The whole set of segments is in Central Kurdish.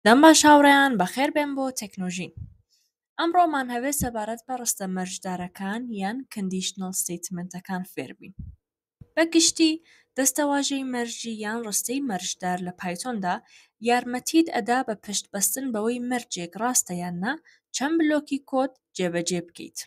دەم بە شاوڕێیان بەخێر بێن بۆ تەکنۆژین. ئەمڕۆمان هەوێ سەبارەت بە ڕستە مەرجدارەکان یان کندیشنەڵ ستەیتمنتەکان فێر بین. بە گشتی دەستەواژەی مەرجی یان ڕستەی مەرجدار لە پایتۆندا یارمەتیت ئەدا بە پشتبەستن بەوەی مەرجێک ڕاستە یان نا چەند بلۆکی کۆد جێبەجێ بکەیت.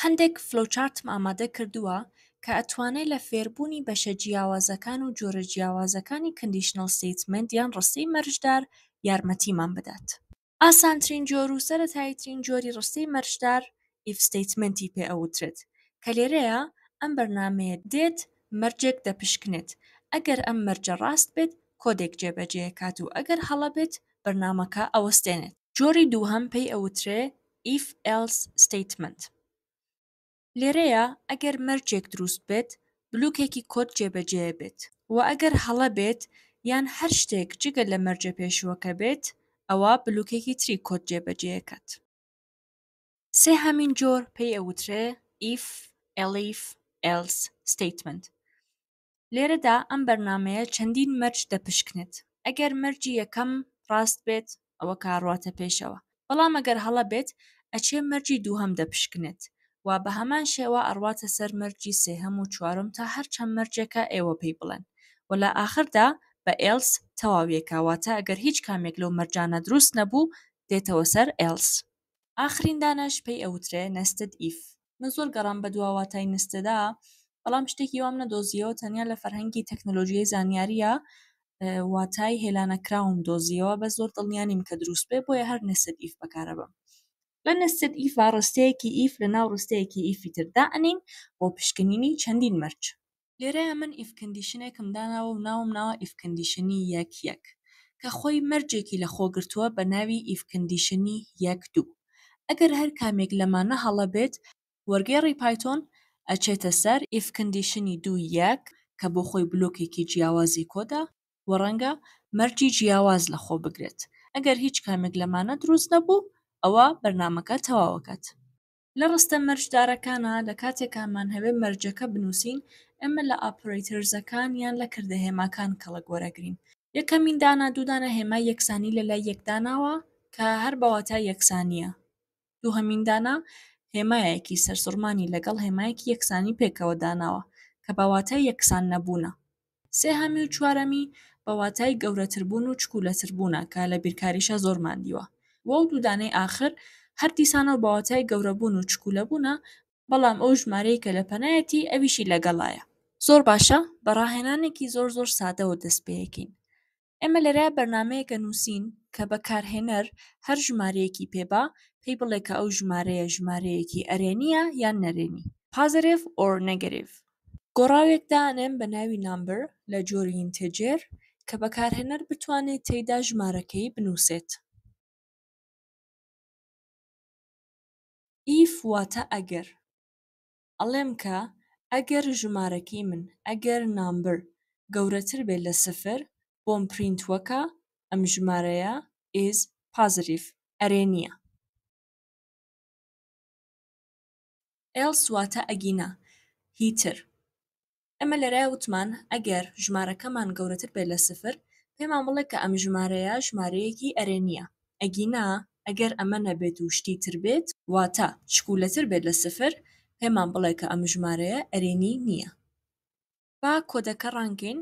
هەندێک فلۆچارتم ئامادە کردووە کە ئەتوانێت لە فێربوونی بەشە جیاوازەکان و جۆرە جیاوازەکانی کندیشنەڵ ستەیتمنت یان ڕستەی مەرجدار یارمەتیمان بدات. ئاسانترین جۆر و سەرەتاییترین جۆری ڕستەی مەرجدار ئیف ستەیتمنتی پێ ئەوترێت کە لێرەیە ئەم بەرنامەیە دێت مەرجێک دەپشکنێت. ئەگەر ئەم مەرجە ڕاست بێت کۆدێک جێبەجێکات و ئەگەر هەڵە بێت بەرنامەکە ئەوەستێنێت. جۆری دووهەم پێی ئەوترێ if else statement. لێرەیە ئەگەر مەرجێک دروست بێت بلوکێکی کۆد جێبەجێ بێت و ئەگەر هەڵە بێت یان هەر شتێک جگە لە مەرجە پێشوەکە بێت ئەوە بلوکێکی تری کۆد جێبەجێکات. سێهەمین جۆر پێی ئەوترێ if elif else statement. لێرەدا ئەم بەرنامەیە چەندین مەرج دەپشکنێت. ئەگەر مەرجی یەکەم ڕاست بێت ئەوە کاڕواتە پێشەوە، بەڵام ئەگەر هەڵە بێت ئەچێ مەرجی دووهەم دەپشکنێت و بە هەمان شێوە ئەڕواتە سەر مەرجی سێهەم و چوارم تا هەر چەند مەرجێکە ئێوە پێی بڵێن و لە ئاخردا بە else تەواویەکەواتە ئەگەر هیچ کامێک لەو مەرجانە دروست نەبوو دێتەوە سەر else. ئاخرین دانەش پێی ئەوترێ nested if. من زۆر گەڕام بە دواواتای نستدا، بەڵام شتێکی وام نەدۆزیەوە تەنیا لە فەرهەنگی تەکنۆلۆژیای زانیاریە واتای هێلانەکراوم دۆزیەوە بە زۆر دڵنیانیم کە دروست بێ بۆیە هەر nested if بەکارەبەم. لە nested if ڕستەیەکی if لەناو ڕستەیەکی ئیفی تردا ئەنین بۆ پشکنینی چەندین مەرج. لێرەیە من if کندیشنێکم داناوە و ناوم ناوە if کندیشنی یەک یەک کە خۆی مەرجێکی لە خۆگرتووە بە ناوی if کندیشنی یەک دوو. ئەگەر هەر کامێک لەمانە هەڵە بێت وەرگێڕی پایتۆن ئەچێتە سەر if کندیشنی دوو یەک کە بۆ خۆی بلۆکێکی جیاوازی کۆدا و ڕەنگە مەرجی جیاواز لە خۆ بگرێت. ئەگەر هیچ کامێک لەمانە دروست نەبوو ئەوە بەرنامەکە تەواوەکات. لە ڕستە مەرجدارەکانە لە کاتێکامان هەوێ مەرجەکە بنووسین ئێمە لە ئاپرەیترزەکان یان لە کردەهێماکان کەڵک وەرەگرین. یەکەمین دانا دوودانە هێمای یەکسانی لەلای یەکداناوە کە هەر بەواتای یەکسانیە. دووهەمین دانا هێمایەکی سەرسوڕمانی لەگەڵ هێمایەکی یەکسانی پێکەوە داناوە کە بەواتای یەکسان نەبوونە. سێهەمی و چوارەمی بەواتای گەورەتربوون و چکولەتربوونە کە لە بیرکاریشە زۆرمان دیوە. وە دوودانەی ئاخر هەر دیسانە بەواتای گەورەبوون و چکولەبوونە، بەڵام ئەو ژمارەی کە لە پەنایەتی ئەویشی لەگەڵایە. زۆر باشە بەڕاهێنانێکی زۆر سادەوە دەست پێیەکەین. ئێمە لەرای بەرنامەیەکە نووسین کە بەکارهێنەر هەر ژمارەیەکی پێبا پێی بڵێ کە ئەو ژمارەیە ژمارەیەکی ئەرێنیە یان نەرێنی positive or negative. گۆڕاوێک دانێن بە ناوی number لە جۆری integer کە بەکارهێنەر بتوانێت تێیدا ژمارەکەی بنووسێت. if واتە ئەگەر. ئەڵێم کە ئەگەر ژمارەکەی من ئەگەر number گەورەتر بێت لە سفر بۆم پرینت وەکە ئەم ژمارەیە is positive ئەرێنیە. else واتە ئەگینە هیتر. ئەمە لەرای وتمان ئەگەر ژمارەکەمان گەورەتر بێت لە سفر پێمان بڵێ کە ئەم ژمارەیە ژمارەیەکی ئەرێنیە. ئەگینا ئەگەر ئەمە نەبێت و شتی تر بێت واتە چکولەتر بێت لە سفر پێمان بڵێ کە ئەم ژمارەیە ئەرێنی نییە. با کۆدەکە ڕانگەین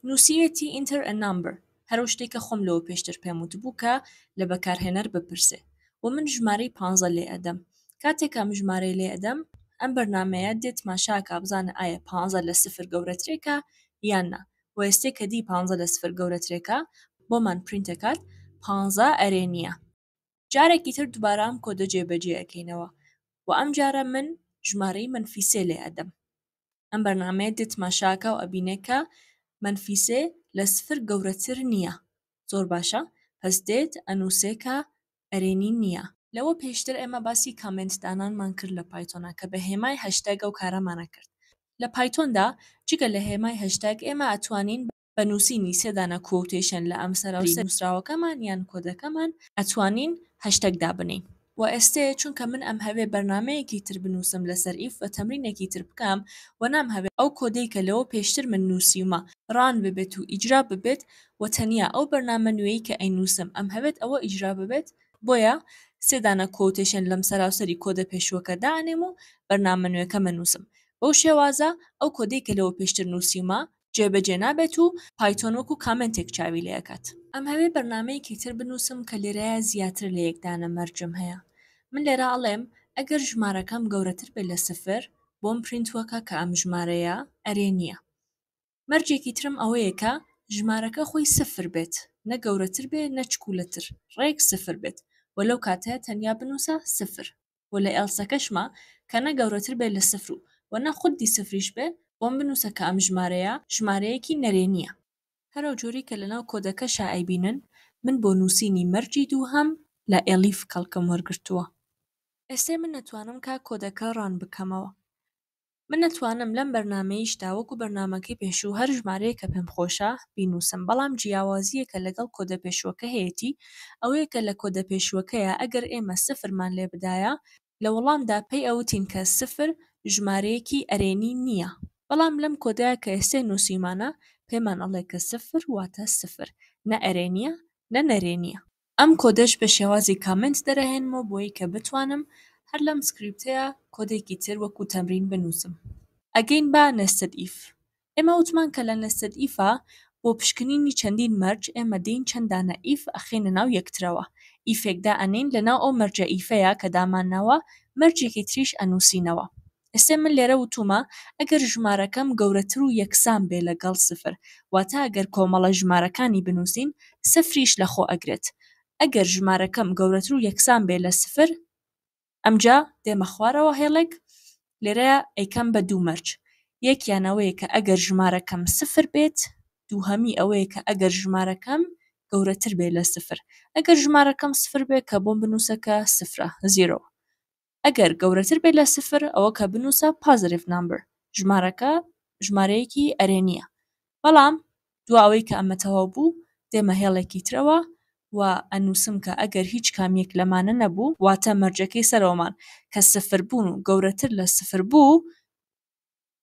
نووسیوێتی enter a number هەرو شتێکە خۆم لەوە پێشتر پێم وتبوو کە لە بەکارهێنەر بپرسێ و من ژمارەی 15 لێ ئەدەم. کاتێک ئەم ژمارەی لێ ئەدەم ئەم بەرنامەیە دێت ماشاکە بزانە ئایا 15 لە سفر گەورەترێکە یان نا و ئێستێ کە دی 15 لە سفر گەورەترێکە بۆمان پرینتەکات 15 ئەرێنیە. جارێکی تر دووبارە ئەم کۆدە جێبەجێ ئەکەینەوە و ئەم جارە من ژمارەی منفی 3 لێ ئەدەم. ئەم بەرنامەیە دێت ماشاکە و ئەبینێکە منفی 3 لە سفر گەورەتر نییە. زۆر باشە پس دێت ئەنووسێکە ئەرێنی نییە. لەوە پێشتر ئێمە باسی کامنتدانانمان کرد لە پایتۆنا کە بە هێمای هەشتاگ ئەو کارەمانە کرد. لە پایتۆندا جگە لە هێمای هەشتاگ ئێمە ئەتوانین بە نووسینی سێدانە کوۆتیشن لە ئەم سەراوسراوەکەمان یان کۆدەکەمان ئەتوانین هەشتاگ دابنین و ئێستێ چونکە من ئەم هەوێ بەرنامەیەکی تر بنووسم لەسەر ئیف و تەمرینێکی تر بکەم و نام هەوێ ئەو کۆدەی کە لەوە پێشتر من نووسیومە ڕان ببێت و ئیجرا ببێت و تەنیا ئەو بەرنامە نوێی کە ئەینووسم ئەم هەوێت ئەوە ئیجرا ببێت بۆیە سێدانە کۆتێشن لەم سەراوسەری کۆدە پێشوەکە دانێم و بەرنامە نوێەکە منووسم بەو شێوازە ئەو کۆدەی کە لەوە پێشتر نووسیومە جێبەجێ نابێت و پایتۆن وەکو کامنتێک چاوی لێ ئەکات ئەم هەوێ بەرنامەیەکی تر بنووسم کە لێرەیە زیاتر لە یەکدانە مەرجم هەیە من لێرە ئەڵێم ئەگەر ژمارەکەم گەورەتر بێت لە 0 بۆم پرینتوەکە کە ئەم ژمارەیە ئەرێ نییە مەرجێکی ترم ئەوەیە کە ژمارەکە خۆی 0 بێت نە گەورەتر بێت نە چکولەتر ڕێک 0 بێت و لەو کاتەیە تەنیا بنووسە 0 و لە ئێلسەکەشمە کە نە گەورەتر بێت لە 0 و نە خودی سفریش بێ بۆم بنووسە کە ئەم ژمارەیە ژمارەیەکی نەرێ نییە هەرو جۆری کە لەناو کۆدەکەشا ئەیبینن من بۆ نووسینی مەرجی دووهەم لە ئێلیف کەڵکەم وەرگرتووە ئێستێ من نەتوانم کا کۆدەکە ڕان بکەمەوە من نەتوانم لەم بەرنامەیشدا وەکو بەرنامەکەی پێشوو هەر ژمارەیە کە پێم خۆشە بینووسم بەڵام جیاوازیەکە لەگەڵ کۆدە پێشوەکە هەیەی ئەوەیە کە لە کۆدە پێشوەکەیە ئەگەر ئێمە سفرمان لێ بدایە لە وەڵامدا پێی ئەوتین کە سفر ژمارەیەکی ئەرێنی نییە بەڵام لەم کۆدەیە کە ئێستێ نووسیمانە پێمان ئەڵێ کە سفر واتە سفر نە ئەرێنیە نە نەرێنیە ئەم کۆدەش بە شێوازی کامنت دەرەهێنمەوە بۆی کە بتوانم هەر لەم سکریپتەیە کۆدێکی تر وەکو تەمرین بنووسم ئەگەین بە نەستد ئیف ئێمە وتمان کە لە نەستد ئیفە بۆ پشکنینی چەندین مەرج ئێمە دەین چەندانە ئیف ئەخێنە ناو یەکترەوە ئیفێکدا ئەنین لەناو ئەو مەرجە ئیفەیە کە دامانناوە مەرجێکی تریش ئەنووسینەوە ئێستێ من لێرە وتومە ئەگەر ژمارەکەم گەورەتر و یەکسان بێ لەگەڵ سفر واتە ئەگەر کۆمەڵە ژمارەکانی بنووسین سفریش لەخۆ ئەگرێت ئەگەر ژمارەکەم گەورەتر و یەکسان بێ لە سفر ئەمجا دێمە خوارەوە هێڵێک لێرەیە ئەیکەم بە دوو مەرج یەکیانەوەیە کە ئەگەر ژمارەکەم سفر بێت دووهەمی ئەوەیە کە ئەگەر ژمارەکەم گەورەتر بێت لە سفر ئەگەر ژمارەکەم سفر بێت کە بۆم بنووسەکە سفرە زیرۆ ئەگەر گەورەتر بێت لە سفر ئەوە کە بنووسە پازیتیڤ نامبەر ژمارەکە ژمارەیەکی ئەرێنیە بەڵام دواوەی کە ئەمە تەواو بوو دێمە هێڵێکی ترەوە و ئەنووسم کە ئەگەر هیچ کامێک لەمانە نەبوو واتە مەرجەکەی سەرەوەمان کە سفر بوون و گەورەتر لە سفر بوو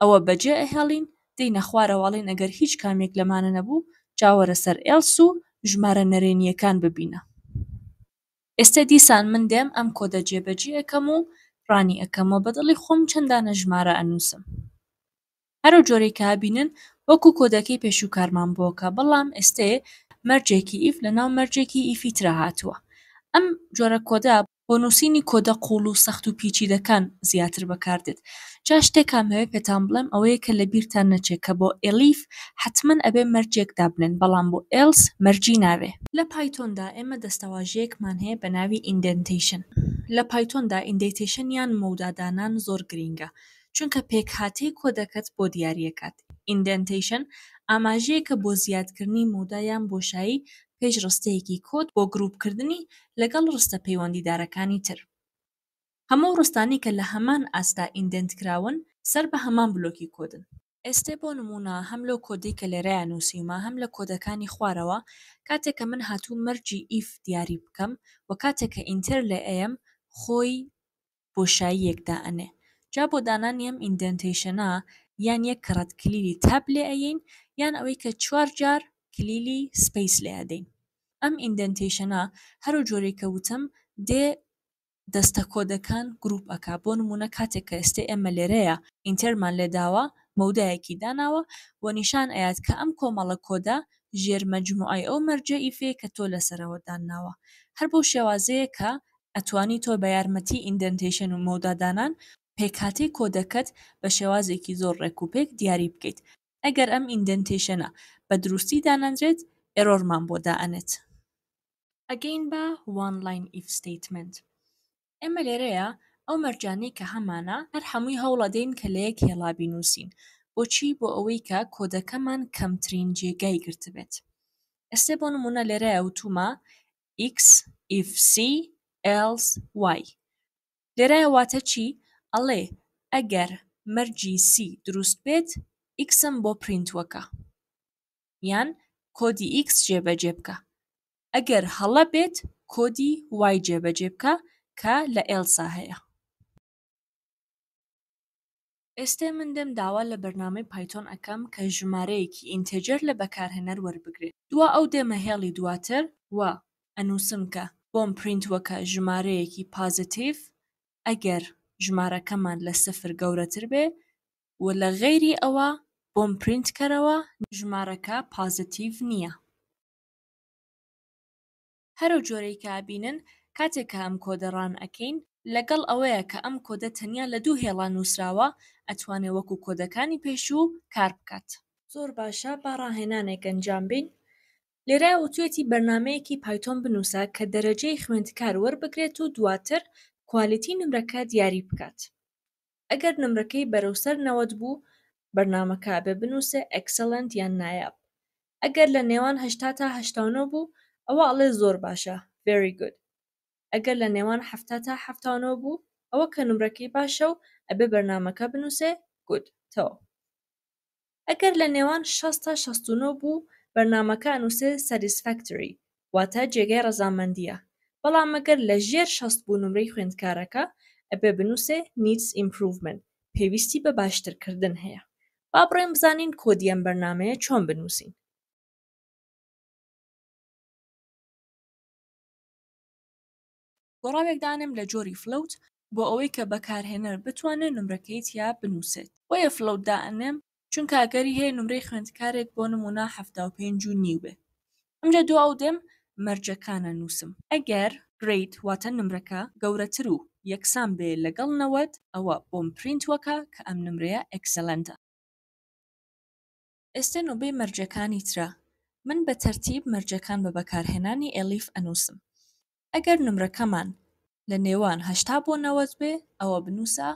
ئەوە بەجێ ئەهێڵین دەینە خوارەوەڵین ئەگەر هیچ کامێک لەمانە نەبوو جاوەرە سەر ئێلس و ژمارە نەرێنیەکان ببینە ئێستا دیسان من دێم ئەم کۆدە جێبەجێ ئەەکەم و ڕانی ئەەکەمەوە بەدڵی خۆم چەندانە ژمارە ئەنووسم هەرو جۆرەی کە بینن وەکو کۆدەکەی پێشوو کارمان بۆکە بەڵام ئێستێ مەرجێکی ئیف لەناو مەرجێکی ئیفی ترە هاتووە ئەم جۆرە کۆدە بۆ نووسینی کۆدە قوڵ و سەخت و پیچیدەکان زیاتر بەکاردێت جا شتێکام هەوێ پێتان بڵێم ئەوەیە کە لە بیرتان نەچێت کە بۆ ئێلیف حتمەن ئەبێ مەرجێکدا بنێن بەڵام بۆ ئێلس مەرجی ناوێ لە پایتۆندا ئێمە دەستەواژەیەکمان هەیە بە ناوی ئیندێنتیشن لە پایتۆندا ئیندێنتیشن یان مەودادانان زۆر گرینگە چونکە پێکهاتەی کۆدەکەت بۆ دیاریەکات ئیندێنتیشن ئاماژەیەکە بۆ زیادکردنی مۆدایان بۆشایی پێش ڕستەیەکی کۆد بۆ گروپکردنی لەگەڵ ڕستە پەیوەندیدارەکانی تر هەموو ڕستانی کە لە هەمان ئاستا ئیندێنت کراون سەر بە هەمان بلۆکی کۆدن ئێستێ بۆ نمونە هەم لەو کۆدی کە لێرەیە نووسیمە هەم لە کۆدەکانی خوارەوە کاتێک کە من هاتوو مەرجی ئیف دیاری بکەم و کاتێک کە ئینتر لە ئەم خۆی بۆشایی یەکدا ئەنێ جا بۆ دانانی ئەم ئیندێنتیشنە یان یەک کڕەت کلیلی تاب لێ ئەین یان ئەوەی کە 4 جار کلیلی سپیس لێ ئەدەین ئەم ئیندێنتیشنە هەرو جۆرەی کەوتم دێ دەستە کۆدەکان گروپ ئەکا بۆ نمونە کاتێک کە ئێستێ ئێمە لێرەیە ئینتەرمان لێداوە مەودایەکی داناوە بۆ نیشان ئەیات کە ئەم کۆمەڵە کۆدا ژێرمەجموعای ئەو مەرجە ئیفەیە کە تۆ لەسەرەوە داناوە هەر بەو شێوازەیە کە ئەتوانی تۆ بە یارمەتی ئیندێنتیشن و مەودادانان پێکهاتەی کۆدەکەت بە شێوازێکی زۆر ڕێکوپێک دیاری بکەیت ئەگەر ئەم ئیندێنتیشنە بە دروستی دانەنرێت ئێرۆرمان بۆ دائەنێت ئەگەین بە one line if statement ئێمە لێرەیە ئەو مەرجانەی کە هەمانە هەر هەمووی هەوڵەدەین کە لە یەک هێڵا بینووسین بۆچی بۆ ئەوەی کە کۆدەکەمان کەمترین جێگای گرتبێت ئێستێ بۆ نمونە لێرەیە وتومە x if c else y لێرەیە واتە چی ئەڵێ ئەگەر مەرجی c دروست بێت xم بۆ پرینت وەکە یان کۆدی x جێبەجێ بکە ئەگەر هەڵە بێت کۆدی y جێبەجێ بکە کە لە ئێلسا هەیە. ئێستا من دەم داوا لە بەرنامەی پایتۆن ئەەکەم کە ژمارەیەکی ئینتێجەر لە بەکارهێنەر وەربگرێت. دووە ئەو دێمە هێڵی دواتر وە ئەنووسم کە بۆم پرینت وەکە ژمارەیەکی پازتیڤ ئەگەر ژمارەکەمان لە 0 گەورەتر بێ و لە غەیری ئەوە بۆم پرینت کەرەوە ژمارەکە پازتیڤ نییە. هەرو جۆرەی کە بینن کاتێک کە ئەم کۆدە ڕان ئەەکەین لەگەڵ ئەوەیە کە ئەم کۆدە تەنیا لە 2 هێڵان نووسراوە ئەتوانێت وەکو کۆدەکانی پێشوو کار بکات. زۆر باشە با ڕاهێنانێک ئەنجام بین. لێرە وتوێتی بەرنمەیەکی پایتۆن بنووسە کە دەرەجەی خوێندکار وەربگرێت و دواتر کوالیتی نمرەکە دیاری بکات. ئەگەر نمرەکەی بەرەوسەر 90 بوو بەرنامەکە بێ بنووسێ ئەکسەلەنت یان نایاب. ئەگەر لە نێوان 80 تا 89 بوو ئەوە ئەڵێ زۆر باشە very good. ئەگەر لە نێوان 70 تا 79 بوو ئەوە کە نمرەکەی باشە و ئەبێ بەرنامەکە بنووسێ good تەواو. ئەگەر لە نێوان 60 تا 69 بوو بەرنامەکە ئەنووسێ satisfactory واتە جێگەی ڕەزامەندیە. بەڵام ئەگەر لە ژێر 60 بوو نمرەی خوێندکارەکە ئەبێ بنووسێ needs improvement پێویستی بە باشترکردن هەیە. با بڕێن بزانین کۆدی ئەم بەرنامەیە چۆن بنووسین. گۆڕاوێک دانم لە جۆری فلوت بۆ ئەوەی کە بەکارهێنەر بتوانێت نمرەکەی تیا بنووسێت. بۆیە فلوت دائنێم چونکە ئەگەری هەیە نمرەی خوێندکارێک بۆ نمونە 75 و نیو بێ. ئەمجا دو ئەو دێم مەرجەکانە نووسم. ئەگەر گرید واتە نمرەکە گەورەتر و یەکسان بێ لەگەڵ 90 ئەوە بۆم پرینت وەکە کە ئەم نمرەیە ئەکسەلەنتە. ئێستا نۆبەی مەرجەکانی ترە. من بە تەرتیب مەرجەکان بە بەکارهێنانی ئەلیف ئەنووسم. ئەگەر نمرەکەمان لە نێوان 80 بۆ 90 بێ ئەوە بنووسە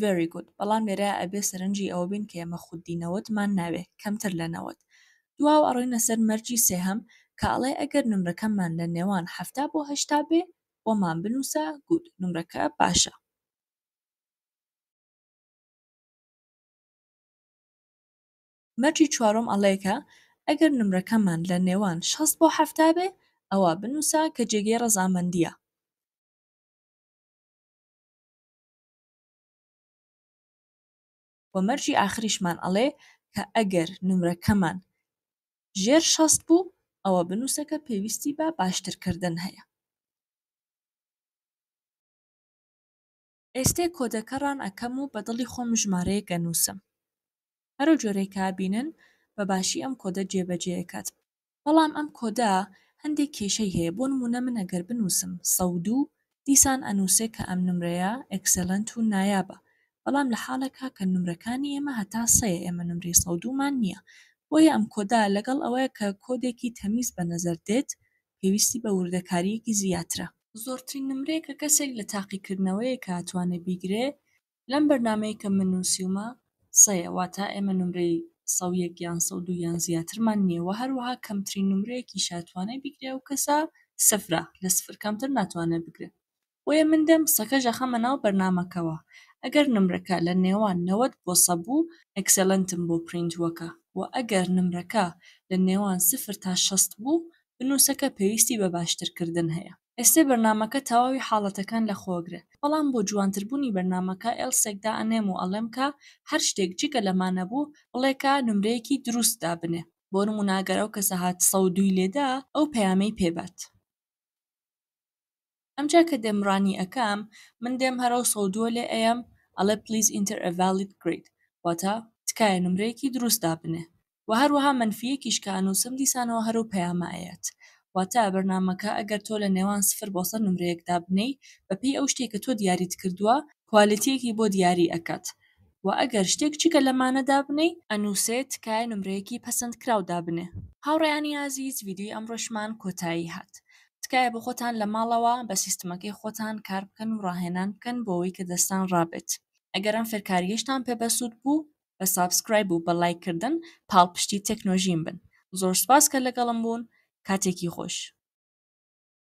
very good. بەڵام لێرە ئەبێ سەرنجی ئەوە بین کە ئێمە خودی 90مان ناوێ کەمتر لە 90. دواو ئەڕۆینە سەر مەرجی سێهەم کە ئەڵێ ئەگەر نمرەکەمان لە نێوان 70 بۆ 80 بێ بۆمان بنووسە good نمرەکە باشە. مەرجی چوارۆم ئەڵەیەکە ئەگەر نمرەکەمان لە نێوان 60 بۆ 70 بێ ئەوە بنووسە کە جێگەی ڕەزامەندیە. و مەرجی ئاخریشمان ئەڵێ کە ئەگەر نمرەکەمان ژێر 60 بوو ئەوە بنووسە کە پێویستی بە باشترکردن هەیە. ئێستا کۆدەکە ڕان ئەەکەم و بەدڵی خۆم ژمارەیەک ئەنووسم. هەرو جۆرەی کابینن بە باشی ئەم کۆدە جێبەجێیەکات. بەڵام ئەم کۆدە هەندێک کێشەی هەیە. بۆ نمونە من ئەگەر بنووسم 102 دیسان ئەنووسێ کە ئەم نمرەیە ئەکسەلەنت و نایابە. بەڵام لە حاڵێکە کە نمرەکانی ئێمە هەتا سەیە ئێمە نمرەی 102مان نییە. بۆیە ئەم کۆدا لەگەڵ ئەوەیە کە کۆدێکی تەمیز بە نەزەر دێت پێویستی بە وردەکاریەکی زیاترە. زۆرترین نمرەیە کە کەسێک لە تاقیکردنەوەیە کە ئەتوانێت بیگرێ لەم بەرنامەیە کە من نووسیومە سەیە واتە ئێمە نمرەی 101 یان 102 یان زیاترمان نییە و هەروەها کەمترین نمرەیەکی شاتوانێت بیگرێ و کەسە سفرە لە سفر کەمتر ناتوانێت بگرێت. بۆیە من دەم سەکە ژەخەمە ناو بەرنامەکەوە. ئەگەر نمرەکە لە نێوان 90 بۆ 100 بوو ئەکسەلەنتم بۆ پرینت وەکە و ئەگەر نمرەکە لە نێوان 0 تا 60 بوو بنووسەکە پێویستی بە باشترکردن هەیە. ئێستا بەرنامەکە تەواوی حاڵەتەکان لە خۆگرێت. بەڵام بۆ جوانتربوونی بەرنامەکە ئێلسێکدا ئەنێم و ئەڵێم کە هەر شتێک جگە لەمانە بوو بڵێکە نمرەیەکی دروست دابنێ. بۆ نمونە ئەگەر ئەو کەسە هات 102 لێدا ئەو پەیامەی پێبات. ئەمجا کە دەمڕانی ئەەکەم من دێم هەرە 102 لێ ئەیەم ئەڵێ please enter a valid grade واتە تکایە نمرەیەکی دروست دابنێ. و هەروەها منفیەکیش کە ئەنووسم دیسانەوە هەرو پەیامە ئەیەت. واتە بەرنامەکە ئەگەر تۆ لە نێوان 0 بۆ 100 نمرەیەک دابنەی بەپێی ئەو شتێک کە تۆ دیاریت کردووە کوالیتیەکی بۆ دیاری ئەکات. و ئەگەر شتێک چکە لەمانە دابنەی ئەنووسێت تکایە نمرەیەکی پەسەند کراو دابنێ. هاوڕێیانی ئازیز ڤیدیۆی ئەمڕۆشمان کۆتایی هات. تکایە بە خۆتان لە ماڵەوە بە سیستمەکەی خۆتان کار بکەن و ڕاهێنان بکەن بۆ ئەوەی کە دەستان ڕابێت. ئەگەر ئەم فێرکاریەشتان پێبەسوود بوو بە سابسکرایب و بە لایکردن پاڵپشتی تەکنۆژیم بن. زۆر سوپاس کە لەگەڵم بوون. کاتێکی خۆش.